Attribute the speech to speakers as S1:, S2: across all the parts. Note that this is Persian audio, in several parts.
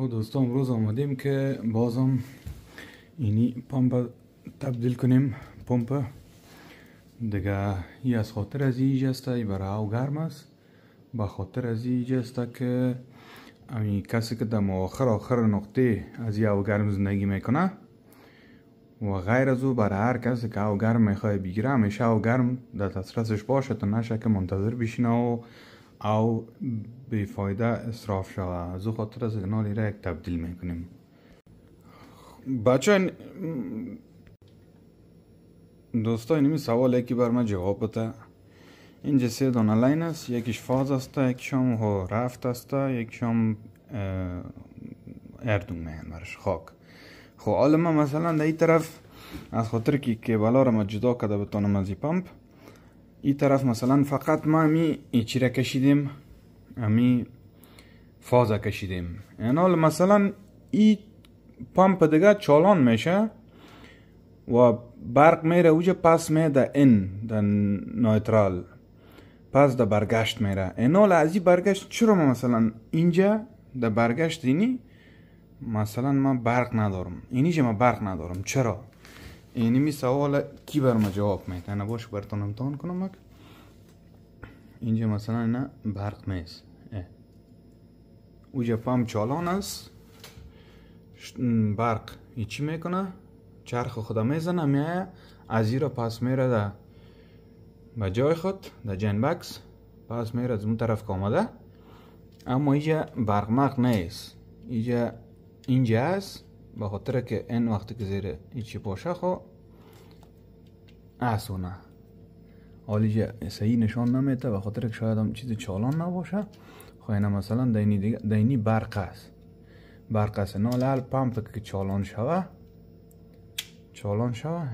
S1: دوستان امروز آمدیم که بازم اینی پمپ تبدیل کنیم. پمپ دیگه ای از خاطر از ایج است، ای برای هوا گرم است. به خاطر از ایج است که امی کسی که در آخر نقطه از این هوا گرم زندگی میکنه و غیر از او برای هر کسی که هوا گرم میخواه بگیره همیشه هوا گرم در دسترسش باشه تا نشه که منتظر بشینه او بیفایده اصراف شوه. از او خاطر از نالی را یک تبدیل میکنیم. بچه دوستا اینمی سوال یکی بر من جواب بده. اینجا 3 دانه لاین است، یکیش فاز است، یکیش هم رفت است، یکیش هم اردون میهن برش خاک. خب حالا من مثلا در این طرف از خاطر که کیبلا را ما جدا کرده بتانم از این پمپ، این طرف مثلا فقط ما این چی را کشیدیم، امی فاز کشیدیم. این حال مثلا این پمپ دیگه چالان میشه و برق میره اوجه، پس میره این در نیوترال، پس در برگشت میره. این حال از این برگشت چرا ما مثلا اینجا در برگشت اینی مثلا ما برق ندارم، اینیجا ما برق ندارم چرا؟ اینمی سوال کی بر ما جواب میده؟ نه باش براتون امتحان کنم. اینجا مثلا نه برق نیست، اوجا پمپ چالان است، برق چی میکنه؟ چرخ خدا میزنه، میایه از این را پس میره در به جای خود در جین بکس، پس میره از اون طرف که آمده. اما اینجا برق مق نیست، اینجا هست به خاطر که این وقتی که زیر ایچی باشه خو اسونه حالی صحیح نشان نمیده به خاطر که شاید هم چیز چالان نباشه. خو اینا مثلا دینی برق است، نه لال پمپ که چالان شوه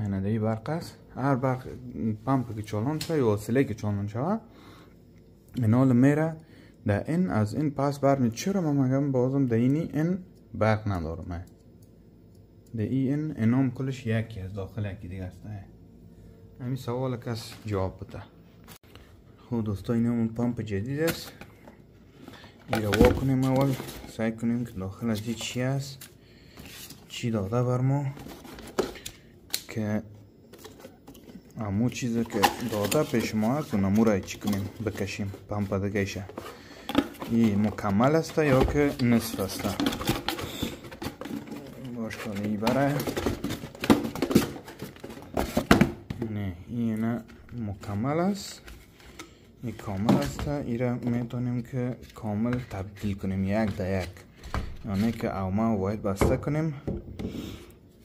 S1: اینا دی برق است. هر برق پمپ که چالان شوه یا وصله که چالان شوه اینا میره در این، از این پس برمی. چرا من مگم بازم دینی این برق ندارم؟ این اینام کلش یکی از داخل یکی دیگه است. همین سوال کس جواب بده. خب دوستا این همون پمپ جدید است. این را وا کنیم، اول سعی کنیم که داخل از این چی است، چی داده بر ما که امو چیزی که داده پیش ما است و نمو را چی کنیم بکشیم پمپ دیگه شه. این مکمل است یا که نصف است؟ باش کنی برای نه این مکمل است، این کامل است. این را میتونیم که کامل تبدیل کنیم یک در یک، یعنی که اوما باید بسته کنیم،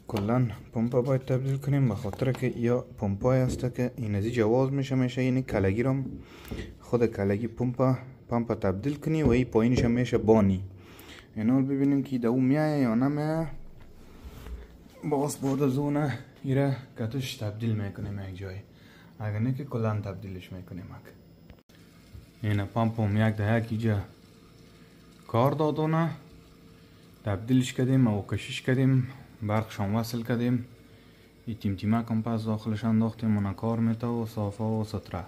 S1: کلا پمپ باید تبدیل کنیم به خاطر که یا پمپ های است که این ازی جواز میشه این کلگی رو خود کلگی پمپ تبدیل کنی و این پایینش میشه بانی. اینا ببینیم که دو میایه یا نمیایه. باز بعد از اون ایره کتش تبدیل میکنیم یک جای، اگر نه که کلان تبدیلش میکنیم. این پمپ هم یک ده یک اینجا کار دادونه، تبدیلش کردیم و کشش کردیم، برقشان وصل کردیم، این تیمتیمه کم پس داخلش انداختیم و کار میته و صافه و سطره.